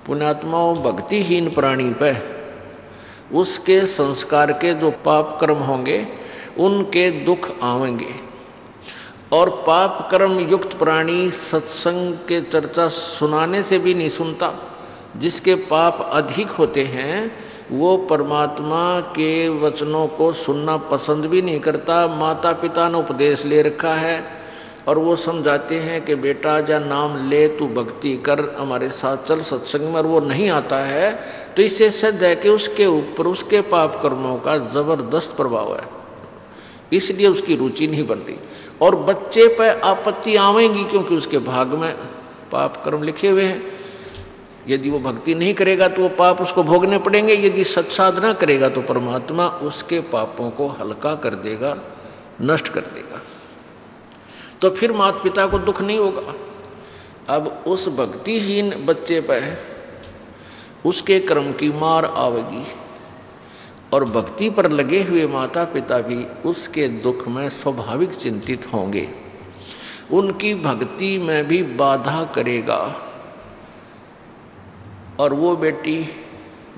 पुण्यात्माओं भक्तिहीन प्राणी पे उसके संस्कार के जो पाप कर्म होंगे उनके दुख आवेंगे। और पाप कर्म युक्त प्राणी सत्संग के चर्चा सुनाने से भी नहीं सुनता। जिसके पाप अधिक होते हैं वो परमात्मा के वचनों को सुनना पसंद भी नहीं करता। माता पिता ने उपदेश ले रखा है और वो समझाते हैं कि बेटा जा नाम ले, तू भक्ति कर, हमारे साथ चल सत्संग में, और वो नहीं आता है तो इससे सिद्ध है कि उसके ऊपर उसके पाप कर्मों का जबरदस्त प्रभाव है, इसलिए उसकी रुचि नहीं बन रही। और बच्चे पर आपत्ति आवेंगी क्योंकि उसके भाग में पाप कर्म लिखे हुए हैं। यदि वो भक्ति नहीं करेगा तो वो पाप उसको भोगने पड़ेंगे। यदि सत्साधना करेगा तो परमात्मा उसके पापों को हल्का कर देगा, नष्ट कर देगा, तो फिर माता पिता को दुख नहीं होगा। अब उस भक्तिहीन बच्चे पर उसके कर्म की मार आवेगी और भक्ति पर लगे हुए माता पिता भी उसके दुख में स्वाभाविक चिंतित होंगे, उनकी भक्ति में भी बाधा करेगा। और वो बेटी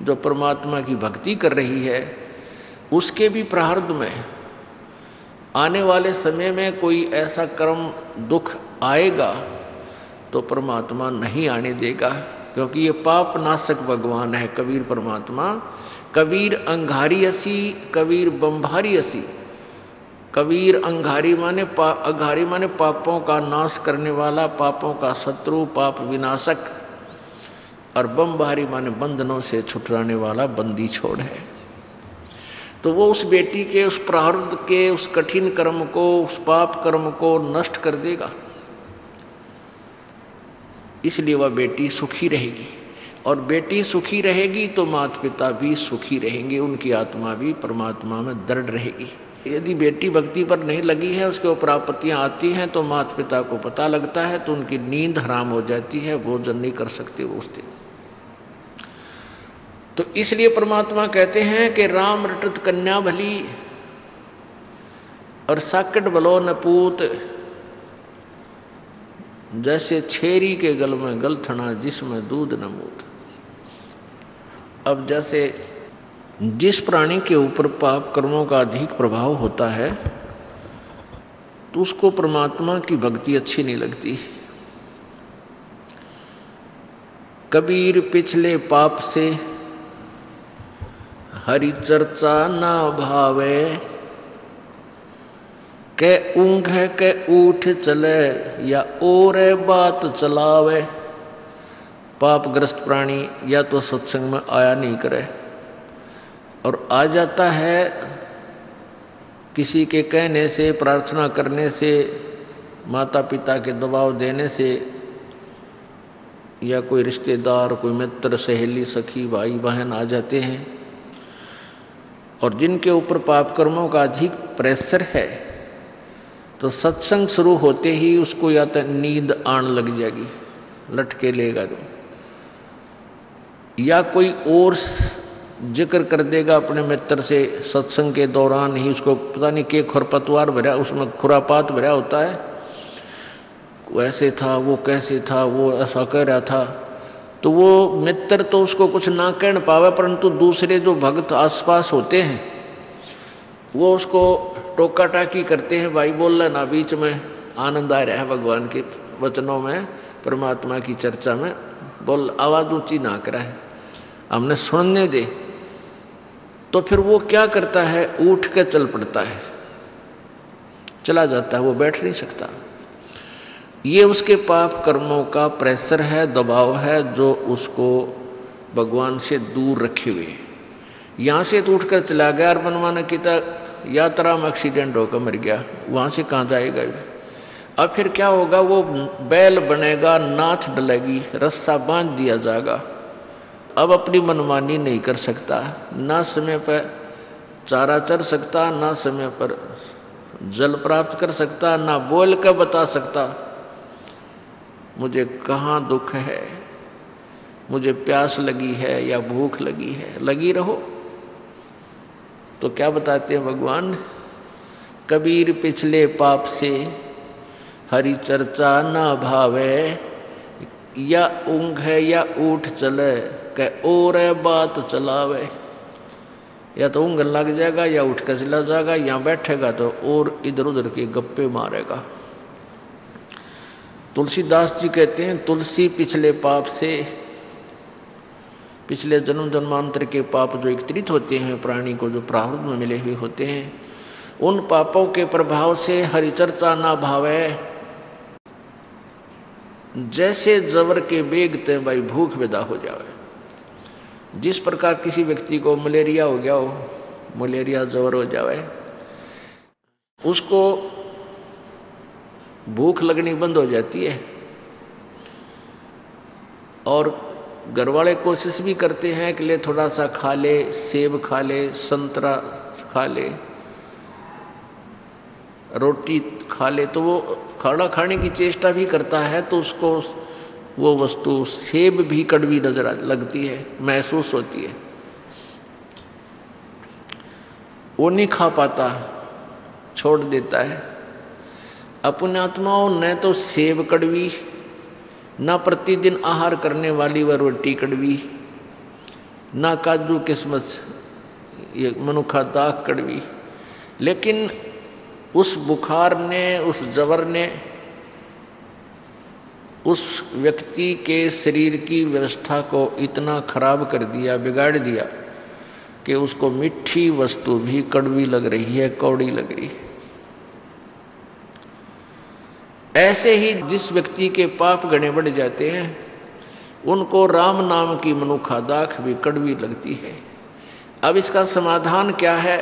जो परमात्मा की भक्ति कर रही है उसके भी प्रारब्ध में आने वाले समय में कोई ऐसा कर्म दुख आएगा तो परमात्मा नहीं आने देगा, क्योंकि ये पाप नाशक भगवान है कबीर परमात्मा। कबीर अंगारी असी, कबीर बम्भारी असी। कबीर अंगारी माने पापों का नाश करने वाला, पापों का शत्रु, पाप विनाशक। और बम्भारी माने बंधनों से छुटराने वाला, बंदी छोड़ है। तो वो उस बेटी के उस प्रारब्ध के उस कठिन कर्म को, उस पाप कर्म को नष्ट कर देगा, इसलिए वह बेटी सुखी रहेगी। और बेटी सुखी रहेगी तो माता पिता भी सुखी रहेंगे, उनकी आत्मा भी परमात्मा में दृढ़ रहेगी। यदि बेटी भक्ति पर नहीं लगी है, उसके ऊपर आपत्तियाँ आती हैं तो माता पिता को पता लगता है तो उनकी नींद हराम हो जाती है, भोजन नहीं कर सकते वो उस दिन। तो इसलिए परमात्मा कहते हैं कि राम रटत कन्या भली और साकट भलो न पूत, जैसे छेरी के गल में गलथना जिसमें दूध न मूत। अब जैसे जिस प्राणी के ऊपर पाप कर्मों का अधिक प्रभाव होता है तो उसको परमात्मा की भक्ति अच्छी नहीं लगती। कबीर पिछले पाप से हरि चर्चा ना भावे, के ऊँघ के ऊठ चले या और बात चलावे। पापग्रस्त प्राणी या तो सत्संग में आया नहीं करे, और आ जाता है किसी के कहने से, प्रार्थना करने से, माता पिता के दबाव देने से, या कोई रिश्तेदार, कोई मित्र, सहेली, सखी, भाई बहन आ जाते हैं। और जिनके ऊपर पाप कर्मों का अधिक प्रेशर है तो सत्संग शुरू होते ही उसको या तो नींद आने लग जाएगी, लटके लेगा जो, या कोई और जिक्र कर देगा अपने मित्र से सत्संग के दौरान ही। उसको पता नहीं के खरपतवार भरा, उसमें खुरापात भरा होता है, वो ऐसे था, वो कैसे था, वो ऐसा कह रहा था। तो वो मित्र तो उसको कुछ ना कह पावे, परंतु दूसरे जो भक्त आसपास होते हैं वो उसको टोका टाकी करते हैं, भाई बोल ना बीच में, आनंद आ रहा है भगवान के वचनों में, परमात्मा की चर्चा में, बोल आवाज़ ऊंची ना करा है, हमने सुनने दे। तो फिर वो क्या करता है, उठ के चल पड़ता है, चला जाता है, वो बैठ नहीं सकता। ये उसके पाप कर्मों का प्रेशर है, दबाव है, जो उसको भगवान से दूर रखे हुए। यहाँ से तो उठकर चला गया और बनवाना की यात्रा में एक्सीडेंट होकर मर गया, वहाँ से कहाँ जाएगा। अब फिर क्या होगा, वो बैल बनेगा, नाथ डलेगी, रस्सा बांध दिया जाएगा। अब अपनी मनमानी नहीं कर सकता, ना समय पर चारा चर सकता, ना समय पर जल प्राप्त कर सकता, ना बोल कर बता सकता मुझे कहाँ दुख है, मुझे प्यास लगी है या भूख लगी है। लगी रहो। तो क्या बताते हैं भगवान, कबीर पिछले पाप से हरि चर्चा ना भावे, या ऊँघ है या ऊठ चले, कह और बात चलावे। या तो ऊँघ लग जाएगा या उठ कर चला जाएगा, या बैठेगा तो और इधर उधर के गप्पे मारेगा। तुलसीदास जी कहते हैं, तुलसी पिछले पाप से, पिछले जन्म जन्मांतर के पाप जो एकत्रित होते हैं प्राणी को, जो प्रारब्ध में मिले हुए होते हैं, उन पापों के प्रभाव से हरिचर्चा ना भावे। जैसे जबर के बेगते भाई भूख विदा हो जावे। जिस प्रकार किसी व्यक्ति को मलेरिया हो गया हो, मलेरिया जबर हो जावे, उसको भूख लगनी बंद हो जाती है। और घर वाले कोशिश भी करते हैं कि ले थोड़ा सा खा ले, सेब खा ले, संतरा खा ले, रोटी खा ले, तो वो खाना खाने की चेष्टा भी करता है, तो उसको वो वस्तु सेब भी कड़वी नजर लगती है, महसूस होती है, वो नहीं खा पाता, छोड़ देता है। अपने आत्माओं न तो सेब कड़वी, ना प्रतिदिन आहार करने वाली वह रोटी कड़वी, ना काजू किस्मत ये मनुखा दाख कड़वी। लेकिन उस बुखार ने, उस जबर ने उस व्यक्ति के शरीर की व्यवस्था को इतना खराब कर दिया, बिगाड़ दिया कि उसको मीठी वस्तु भी कड़वी लग रही है, कौड़ी लग रही है। ऐसे ही जिस व्यक्ति के पाप गणे बढ़ जाते हैं, उनको राम नाम की मनुखा दाख भी कड़वी लगती है। अब इसका समाधान क्या है?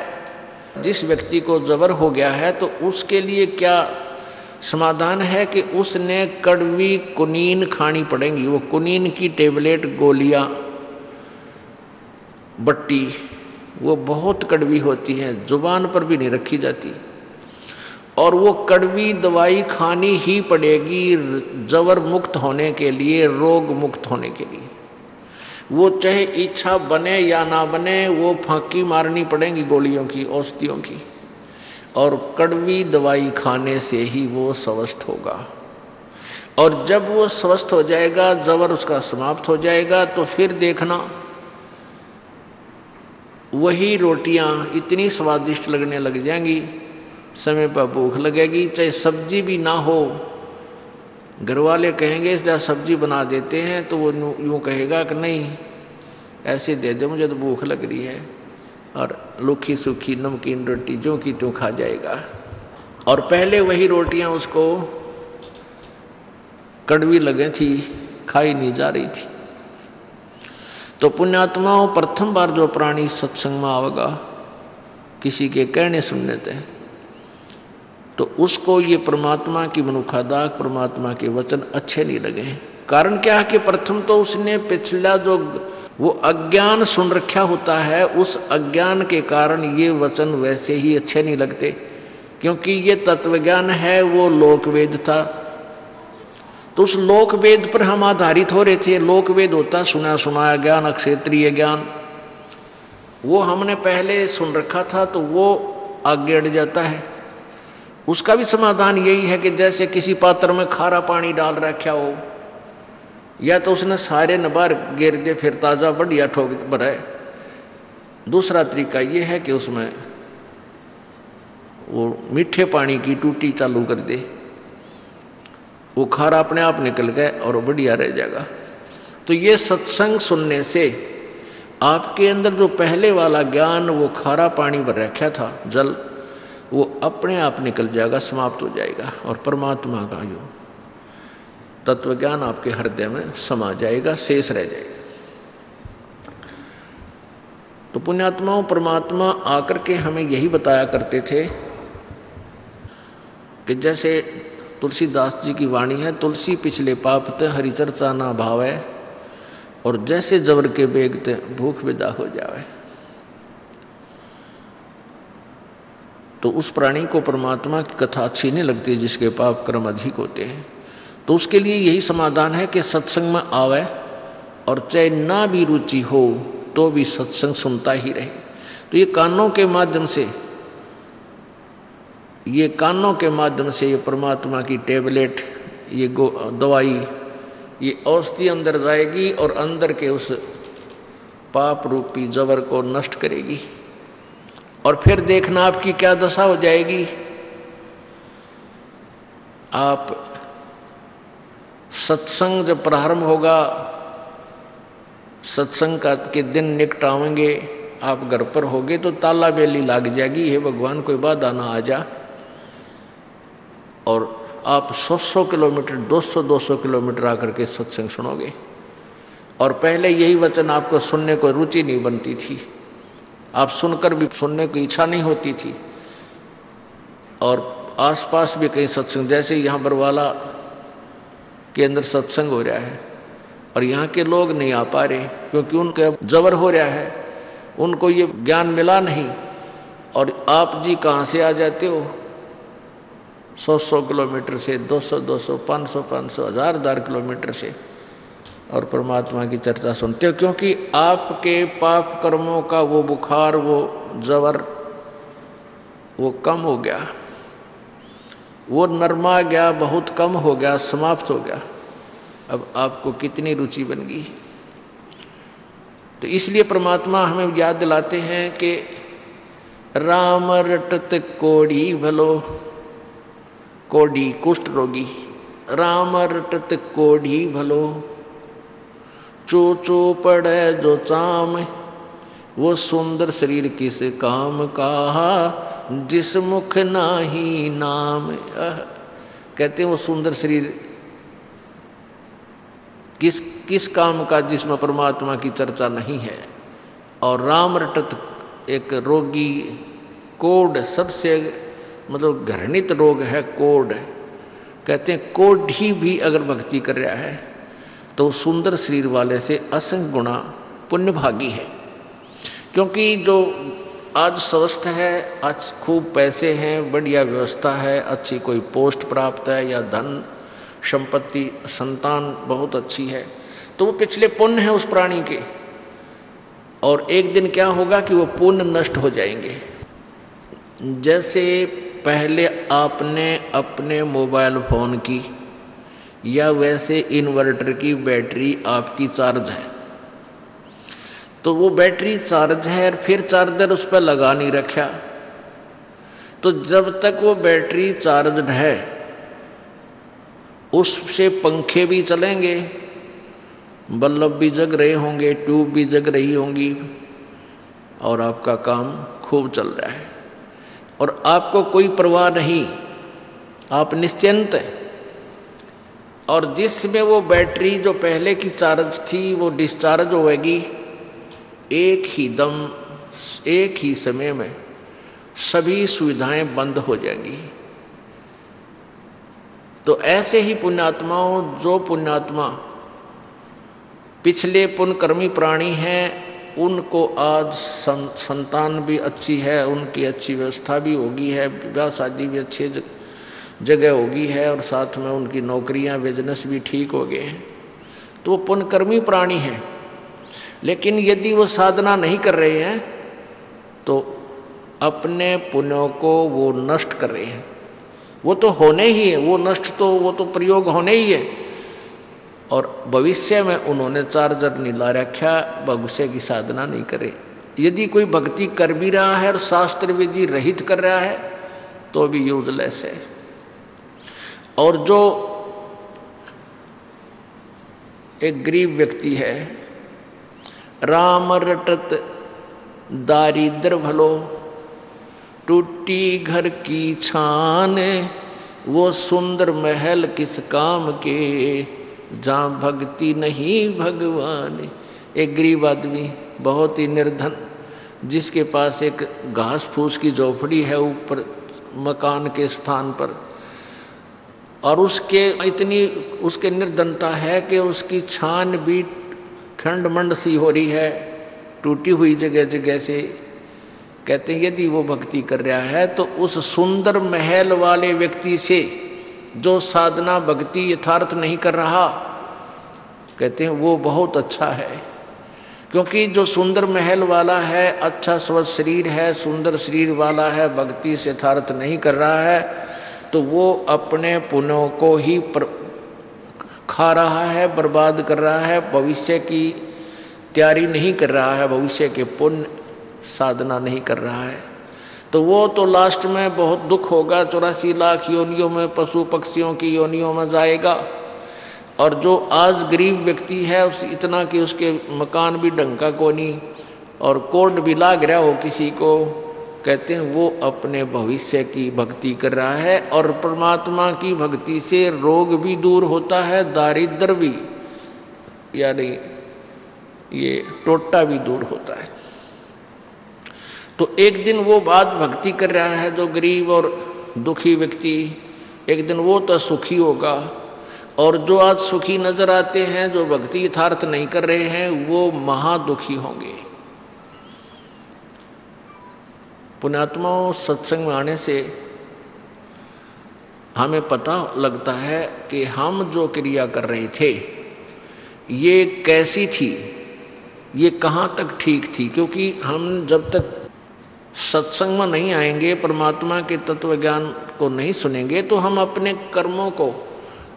जिस व्यक्ति को जबर हो गया है तो उसके लिए क्या समाधान है कि उसने कड़वी कुनीन खानी पड़ेंगी। वो कुनीन की टेबलेट, गोलियां, बट्टी, वो बहुत कड़वी होती हैं, जुबान पर भी नहीं रखी जाती, और वो कड़वी दवाई खानी ही पड़ेगी जबर मुक्त होने के लिए, रोग मुक्त होने के लिए। वो चाहे इच्छा बने या ना बने, वो फांकी मारनी पड़ेंगी गोलियों की, औषधियों की, और कड़वी दवाई खाने से ही वो स्वस्थ होगा। और जब वो स्वस्थ हो जाएगा, जबर उसका समाप्त हो जाएगा, तो फिर देखना वही रोटियां इतनी स्वादिष्ट लगने लग जाएंगी, समय पर भूख लगेगी, चाहे सब्जी भी ना हो। घर वाले कहेंगे इसलिए सब्जी बना देते हैं, तो वो यूँ कहेगा कि नहीं ऐसे दे दे, मुझे तो भूख लग रही है, और रूखी सूखी नमकीन रोटी जो की त्यों खा जाएगा। और पहले वही रोटियां उसको कड़वी लगे थी, खाई नहीं जा रही थी। तो पुण्यात्माओं, प्रथम बार जो प्राणी सत्संग में आवेगा, किसी के कहने सुनने थे, तो उसको ये परमात्मा की मनुखा दाख, परमात्मा के वचन अच्छे नहीं लगे। कारण क्या है कि प्रथम तो उसने पिछला जो वो अज्ञान सुन रखा होता है, उस अज्ञान के कारण ये वचन वैसे ही अच्छे नहीं लगते, क्योंकि ये तत्वज्ञान है, वो लोकवेद था। तो उस लोकवेद पर हम आधारित हो रहे थे। लोकवेद होता सुना सुनाया ज्ञान, अक्षेत्रीय ज्ञान, वो हमने पहले सुन रखा था, तो वो आगे अड़ जाता है। उसका भी समाधान यही है कि जैसे किसी पात्र में खारा पानी डाल रखा हो, या तो उसने सारे नबार गिर दे, फिर ताज़ा बढ़िया ठोक भराए। दूसरा तरीका ये है कि उसमें वो मीठे पानी की टूटी चालू कर दे, वो खारा अपने आप निकल गए और बढ़िया रह जाएगा। तो ये सत्संग सुनने से आपके अंदर जो पहले वाला ज्ञान, वो खारा पानी भर रखा था जल, वो अपने आप निकल जाएगा, समाप्त हो जाएगा, और परमात्मा का जो तत्वज्ञान आपके हृदय में समा जाएगा, शेष रह जाएगा। तो पुण्यात्माओं, परमात्मा आकर के हमें यही बताया करते थे कि जैसे तुलसीदास जी की वाणी है, तुलसी पिछले पाप ते हरि चर्चा ना भावे, और जैसे जबर के बेग ते भूख विदा हो जावे। तो उस प्राणी को परमात्मा की कथा अच्छी नहीं लगती जिसके पाप कर्म अधिक होते हैं। तो उसके लिए यही समाधान है कि सत्संग में आवे, और चाहे ना भी रुचि हो तो भी सत्संग सुनता ही रहे। तो ये कानों के माध्यम से, ये कानों के माध्यम से ये परमात्मा की टेबलेट, ये दवाई ये औषधि अंदर जाएगी और अंदर के उस पाप रूपी जबर को नष्ट करेगी। और फिर देखना आपकी क्या दशा हो जाएगी। आप सत्संग जब प्रारंभ होगा, सत्संग का के दिन निकटावेंगे, आप घर पर होगे तो ताला बेली लाग जाएगी, हे भगवान कोई बाधा ना आ जा। और आप 100 किलोमीटर 200 किलोमीटर आकर के सत्संग सुनोगे। और पहले यही वचन आपको सुनने को रुचि नहीं बनती थी, आप सुनकर भी सुनने की इच्छा नहीं होती थी। और आसपास भी कहीं सत्संग, जैसे यहाँ बरवाला के अंदर सत्संग हो रहा है और यहाँ के लोग नहीं आ पा रहे क्योंकि उनके जबर हो रहा है, उनको ये ज्ञान मिला नहीं। और आप जी कहाँ से आ जाते हो, 100 किलोमीटर से, 200 500 1000 किलोमीटर से, और परमात्मा की चर्चा सुनते हो, क्योंकि आपके पाप कर्मों का वो बुखार, वो जबर, वो कम हो गया, वो नरमा गया, बहुत कम हो गया, समाप्त हो गया। अब आपको कितनी रुचि बन गई। तो इसलिए परमात्मा हमें याद दिलाते हैं कि राम रटत कोढ़ी भलो, कोढ़ी कुष्ठ रोगी, राम रटत कोढ़ी भलो, चो चो पड़े जो चाम, वो सुंदर शरीर किस काम का, जिस मुख नाही नाम। कहते हैं वो सुंदर शरीर किस काम का जिसमें परमात्मा की चर्चा नहीं है। और राम रटत एक रोगी, कोढ़ सबसे मतलब घृणित रोग है कोढ़। कहते हैं कोढ़ी भी अगर भक्ति कर रहा है तो सुंदर शरीर वाले से असंख्य गुणा पुण्य भागी है। क्योंकि जो आज स्वस्थ है, आज खूब पैसे हैं, बढ़िया व्यवस्था है, अच्छी कोई पोस्ट प्राप्त है या धन संपत्ति, संतान बहुत अच्छी है, तो वो पिछले पुण्य है उस प्राणी के। और एक दिन क्या होगा कि वो पुण्य नष्ट हो जाएंगे। जैसे पहले आपने अपने मोबाइल फ़ोन की या वैसे इन्वर्टर की बैटरी आपकी चार्ज है, तो वो बैटरी चार्ज है, फिर चार्जर उस पर लगा नहीं रखा, तो जब तक वो बैटरी चार्ज है उससे पंखे भी चलेंगे, बल्ब भी जग रहे होंगे, ट्यूब भी जग रही होंगी, और आपका काम खूब चल रहा है और आपको कोई परवाह नहीं, आप निश्चिंत हैं। और जिसमें वो बैटरी जो पहले की चार्ज थी वो डिस्चार्ज होएगी, एक ही दम, एक ही समय में सभी सुविधाएं बंद हो जाएंगी। तो ऐसे ही पुण्यात्माओं, जो पुण्यात्मा पिछले पुण्यकर्मी प्राणी हैं, उनको आज संतान भी अच्छी है, उनकी अच्छी व्यवस्था भी होगी है, विवाह शादी भी अच्छी जगह होगी है, और साथ में उनकी नौकरियां, बिजनेस भी ठीक हो गए हैं, तो वो पुण्यकर्मी प्राणी हैं। लेकिन यदि वो साधना नहीं कर रहे हैं तो अपने पुण्यों को वो नष्ट कर रहे हैं। वो तो होने ही है, वो नष्ट तो, वो तो प्रयोग होने ही है। और भविष्य में उन्होंने चार्जर नहीं ला रखा, भविष्य की साधना नहीं करे। यदि कोई भक्ति कर भी रहा है और शास्त्र विधि रहित कर रहा है तो भी यूजलेस है। और जो एक गरीब व्यक्ति है, राम रटत दारिद्र भलो, टूटी घर की छान, वो सुंदर महल किस काम के, जहाँ भक्ति नहीं भगवान। एक गरीब आदमी, बहुत ही निर्धन, जिसके पास एक घास फूस की झोपड़ी है ऊपर मकान के स्थान पर, और उसके निर्धनता है कि उसकी छान भी खंडमंड सी हो रही है, टूटी हुई जगह जगह से। कहते हैं यदि वो भक्ति कर रहा है तो उस सुंदर महल वाले व्यक्ति से, जो साधना भक्ति यथार्थ नहीं कर रहा, कहते हैं वो बहुत अच्छा है। क्योंकि जो सुंदर महल वाला है, अच्छा स्वस्थ शरीर है, सुंदर शरीर वाला है, भक्ति से यथार्थ नहीं कर रहा है, तो वो अपने पुण्यों को ही खा रहा है, बर्बाद कर रहा है, भविष्य की तैयारी नहीं कर रहा है, भविष्य के पुण्य साधना नहीं कर रहा है, तो वो तो लास्ट में बहुत दुख होगा, 84 लाख योनियों में पशु पक्षियों की योनियों में जाएगा। और जो आज गरीब व्यक्ति है उस इतना कि उसके मकान भी ढंग का को नहीं और कोर्ट भी लाग रहा हो किसी को, कहते हैं वो अपने भविष्य की भक्ति कर रहा है। और परमात्मा की भक्ति से रोग भी दूर होता है, दारिद्र भी यानी ये टोटा भी दूर होता है। तो एक दिन वो बात भक्ति कर रहा है जो गरीब और दुखी व्यक्ति, एक दिन वो तो सुखी होगा। और जो आज सुखी नजर आते हैं, जो भक्ति यथार्थ नहीं कर रहे हैं, वो महादुखी होंगे। पुण्यात्माओं, सत्संग में आने से हमें पता लगता है कि हम जो क्रिया कर रहे थे ये कैसी थी, ये कहाँ तक ठीक थी। क्योंकि हम जब तक सत्संग में नहीं आएंगे, परमात्मा के तत्व ज्ञान को नहीं सुनेंगे, तो हम अपने कर्मों को,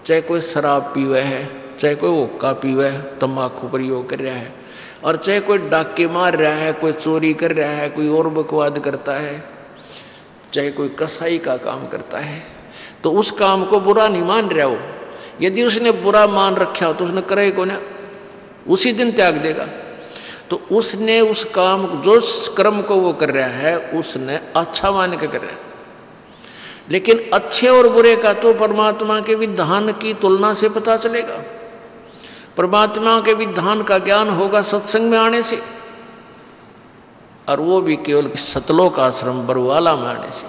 चाहे कोई शराब पीवे है, चाहे कोई हुक्का पीवे है, तम्बाकू प्रयोग कर रहा है, और चाहे कोई डाके मार रहा है, कोई चोरी कर रहा है, कोई और बकवाद करता है, चाहे कोई कसाई का काम करता है, तो उस काम को बुरा नहीं मान रहा हो। यदि उसने बुरा मान रखा हो तो उसने करे को ना, उसी दिन त्याग देगा। तो उसने उस काम, जो कर्म को वो कर रहा है, उसने अच्छा मान के कर रहा है। लेकिन अच्छे और बुरे का तो परमात्मा के विधान की तुलना से पता चलेगा। परमात्मा के विधान का ज्ञान होगा सत्संग में आने से, और वो भी केवल सतलोक आश्रम बरवाला में आने से।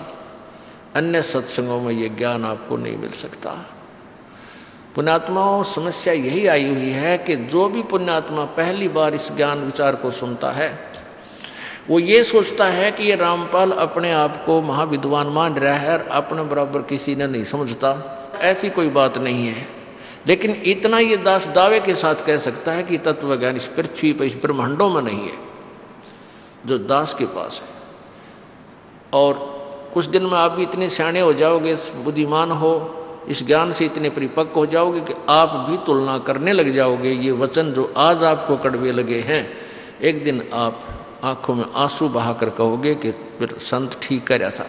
अन्य सत्संगों में ये ज्ञान आपको नहीं मिल सकता। पुण्यात्माओं, समस्या यही आई हुई है कि जो भी पुण्यात्मा पहली बार इस ज्ञान विचार को सुनता है, वो ये सोचता है कि ये रामपाल अपने आप को महाविद्वान मान रहा है और अपने बराबर किसी ने नहीं समझता। ऐसी कोई बात नहीं है। लेकिन इतना ये दास दावे के साथ कह सकता है कि तत्व ज्ञान इस पृथ्वी पर, इस ब्रह्मांडों में नहीं है जो दास के पास है। और कुछ दिन में आप भी इतने सियाणे हो जाओगे, बुद्धिमान हो, इस ज्ञान से इतने परिपक्व हो जाओगे कि आप भी तुलना करने लग जाओगे। ये वचन जो आज आपको कड़वे लगे हैं, एक दिन आप आंखों में आंसू बहाकर कहोगे कि फिर संत ठीक कह रहा था।